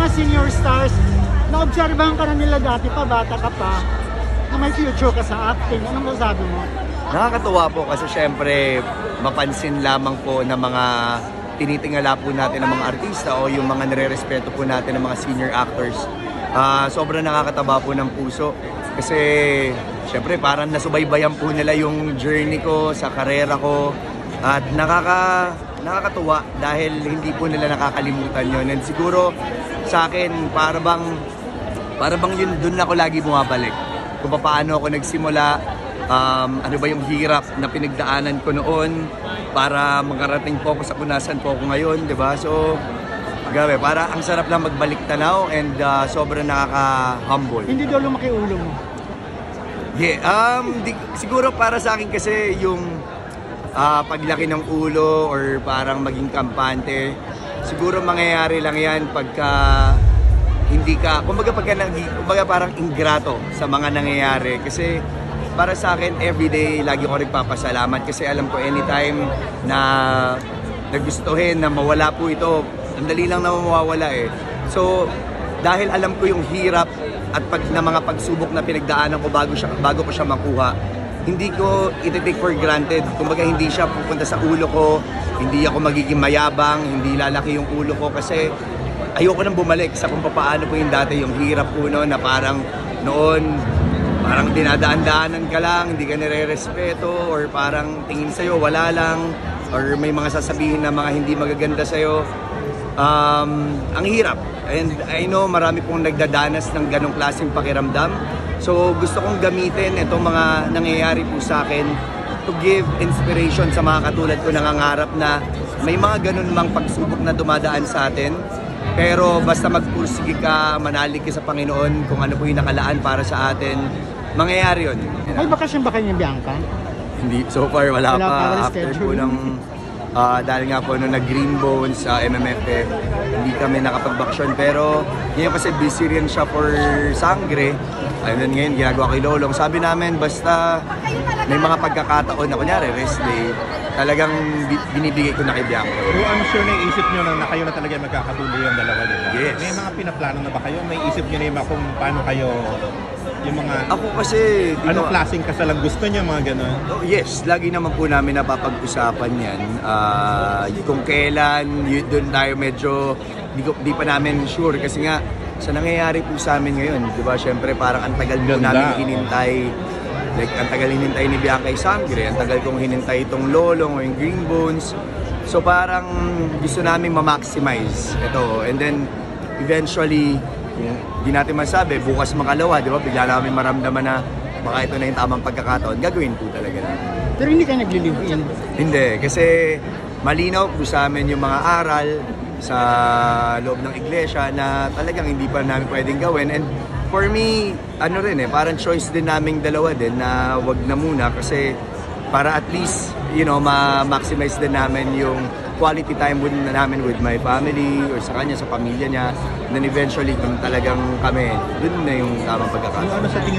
mga senior stars, naobserbahan ka na nila dati pa, bata ka pa, na may future ka sa acting. Anong masabi mo? Nakakatuwa po kasi syempre mapansin lamang po ng mga tinitingala po natin ng mga artista o yung mga nire-respeto po natin ng mga senior actors. Sobrang nakakataba po ng puso kasi syempre parang nasubaybayan po nila yung journey ko sa karera ko at nakakatuwa dahil hindi po nila nakakalimutan yun. And siguro sa akin para bang yun doon ako lagi bumabalik kung paano ako nagsimula. Ano ba yung hirap na pinagdaanan ko noon para makarating po ako sa kung nasan po ako ngayon, di ba? So, grabe, para ang sarap lang magbalik tanaw and sobrang nakaka-humble. Hindi daw lumaki ulo mo? Yeah, siguro para sa akin kasi yung paglaki ng ulo or parang maging kampante, siguro mangyayari lang yan pagka hindi ka, kumbaga parang ingrato sa mga nangyayari. Kasi para sa akin, everyday, lagi ko rin papasalamat kasi alam ko anytime na nagustuhin na mawala po ito, ang dali lang na mawawala eh. So, dahil alam ko yung hirap at na mga pagsubok na pinagdaanan ko bago ko siya makuha, hindi ko iti-take for granted. Kumbaga hindi siya pupunta sa ulo ko, hindi ako magiging mayabang, hindi lalaki yung ulo ko kasi ayoko nang bumalik sa kung paano po yung dati, yung hirap po noon na parang noon, parang dinadaan-daanan ka lang, hindi ka nire-respeto or parang tingin sa'yo wala lang or may mga sasabihin na mga hindi magaganda sa'yo. Ang hirap. And I know marami pong nagdadanas ng ganong klaseng pakiramdam. So gusto kong gamitin itong mga nangyayari po sa akin to give inspiration sa mga katulad ko nangangarap na may mga ganon mang pagsubok na dumadaan sa atin. Pero basta magpursige ka, manalig ka sa Panginoon kung ano po yung nakalaan para sa atin, mangyayari yun. May bakasyon ba kayo ng Bianca? Hindi, so far wala pa. After po ng, dahil nga po nung nag-Green Bones sa MMFF, hindi kami nakapagbakasyon. Pero ngayon kasi busy rin siya for Sangre. Ayun ngayon, ginagawa kay Lolong. Sabi namin, basta may mga pagkakataon na kunyari, rest day, talagang binibigay ko na kay Bianca. Pero I'm sure naisip nyo na kayo na talaga magkakatuloy yung dalawa, diba? Yes. May mga pinaplano na ba kayo? May isip nyo na yung kung paano kayo, yung mga... Ako kasi... Anong klaseng kasalang gusto nyo, mga gano'n? Oh, yes, lagi naman po namin napapag-usapan yan. Kung kailan, doon tayo medyo... Di pa namin sure kasi nga, sa nangyayari po sa amin ngayon, di ba? Siyempre parang ang tagal po namin hinintay. Like, ang tagal hinintay ni Bianca yung Sangre, ang tagal kong hinintay itong Lolong o yung Green Bones. So parang gusto namin ma-maximize ito. And then, eventually, hindi natin masabi, bukas makalawa, di ba? Bigla namin maramdaman na baka ito na yung tamang pagkakataon. Gagawin po talaga namin. Pero hindi ka nagli-live-in? Hindi, kasi malinaw po sa amin yung mga aral sa loob ng iglesia na talagang hindi pa namin pwedeng gawin. And for me, ano rin parang choice din naming dalawa din na wag na muna kasi para at least, you know, ma-maximize din namin yung quality time namin with my family or sa kanya, sa pamilya niya. And then eventually, kung talagang kami, dun na yung tamang pagkakataon. Ano sa tingin